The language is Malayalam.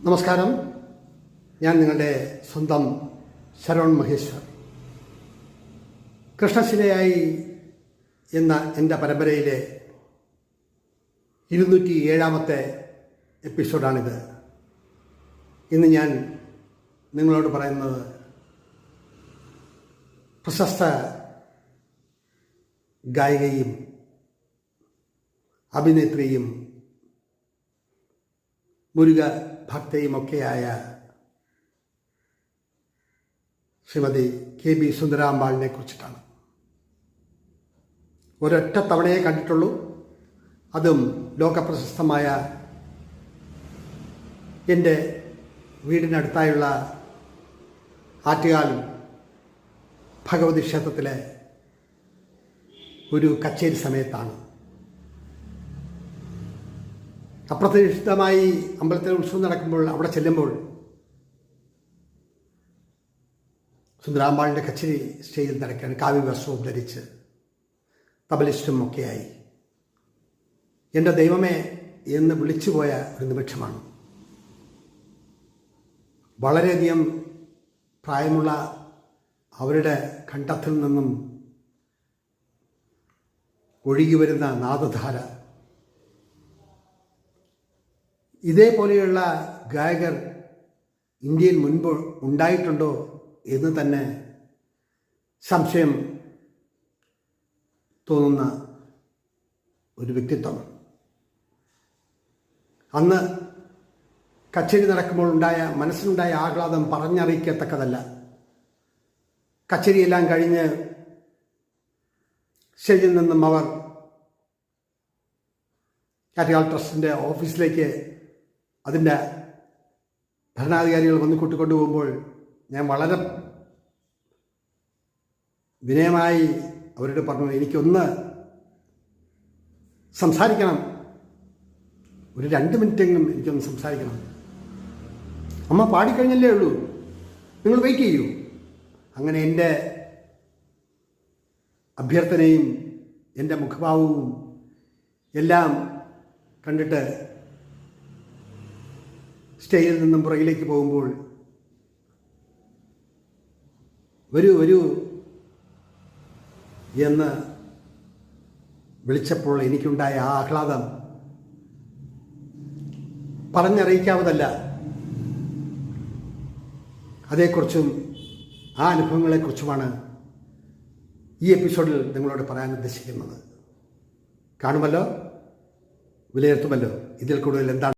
നമസ്കാരം. ഞാൻ നിങ്ങളുടെ സ്വന്തം ശരവൺ മഹേശ്വർ. കൃഷ്ണശിലയായി എന്ന എൻ്റെ പരമ്പരയിലെ 207-ാമത്തെ എപ്പിസോഡാണിത്. ഇന്ന് ഞാൻ നിങ്ങളോട് പറയുന്നത് പ്രശസ്ത ഗായികയും അഭിനേത്രിയും മുരുക ഭക്തയുമൊക്കെയായ ശ്രീമതി KB സുന്ദരാമ്പാളിനെ കുറിച്ചിട്ടാണ്. ഒരൊറ്റ തവണയെ കണ്ടിട്ടുള്ളൂ. അതും ലോകപ്രശസ്തമായ എൻ്റെ വീടിനടുത്തായുള്ള ആറ്റുകാൽ ഭഗവതി ക്ഷേത്രത്തിലെ ഒരു കച്ചേരി സമയത്താണ്. അപ്രതീക്ഷിതമായി അമ്പലത്തിൽ ഉത്സവം നടക്കുമ്പോൾ അവിടെ ചെല്ലുമ്പോൾ സുന്ദരാമ്പാളിൻ്റെ കച്ചേരി സ്റ്റേജിൽ നടക്കുകയാണ്. കാവ്യവസ്ത്രവും ധരിച്ച് തബലിസ്റ്റും ഒക്കെയായി. എൻ്റെ ദൈവമേ എന്ന് വിളിച്ചുപോയ ഒരു നിമിഷമാണ്. വളരെയധികം പ്രായമുള്ള അവരുടെ കണ്ഠത്തിൽ നിന്നും ഒഴുകി വരുന്ന നാദധാര. ഇതേപോലെയുള്ള ഗായകർ ഇന്ത്യയിൽ മുൻപ് ഉണ്ടായിട്ടുണ്ടോ എന്ന് തന്നെ സംശയം തോന്നുന്ന ഒരു വ്യക്തിത്വം. അന്ന് കച്ചേരി നടക്കുമ്പോൾ മനസ്സിലുണ്ടായ ആഹ്ലാദം പറഞ്ഞറിയിക്കത്തക്കതല്ല. കച്ചേരിയെല്ലാം കഴിഞ്ഞ് സ്റ്റേജിൽ നിന്നും അവർ ആറ്റുകാൽ ട്രസ്റ്റിൻ്റെ ഓഫീസിലേക്ക് അതിൻ്റെ ഭരണാധികാരികൾ വന്ന് കൂട്ടിക്കൊണ്ടുപോകുമ്പോൾ ഞാൻ വളരെ വിനയമായി അവരോട് പറഞ്ഞു, എനിക്കൊന്ന് സംസാരിക്കണം, ഒരു 2 മിനിറ്റെങ്കിലും എനിക്കൊന്ന് സംസാരിക്കണം. അമ്മ പാടിക്കഴിഞ്ഞല്ലേ ഉള്ളൂ, നിങ്ങൾ വെയിറ്റ് ചെയ്യൂ. അങ്ങനെ എൻ്റെ അഭ്യർത്ഥനയും എൻ്റെ മുഖഭാവവും എല്ലാം കണ്ടിട്ട് സ്റ്റേജിൽ നിന്നും പുറകിലേക്ക് പോകുമ്പോൾ വരൂ എന്ന് വിളിച്ചപ്പോൾ എനിക്കുണ്ടായ ആ ആഹ്ലാദം പറഞ്ഞറിയിക്കാവതല്ല. അതേക്കുറിച്ചും ആ അനുഭവങ്ങളെക്കുറിച്ചുമാണ് ഈ എപ്പിസോഡിൽ നിങ്ങളോട് പറയാൻ ഉദ്ദേശിക്കുന്നത്. കാണുമല്ലോ, വിലയിരുത്തുമല്ലോ. ഇതിൽ കൂടുതൽ എന്താണ്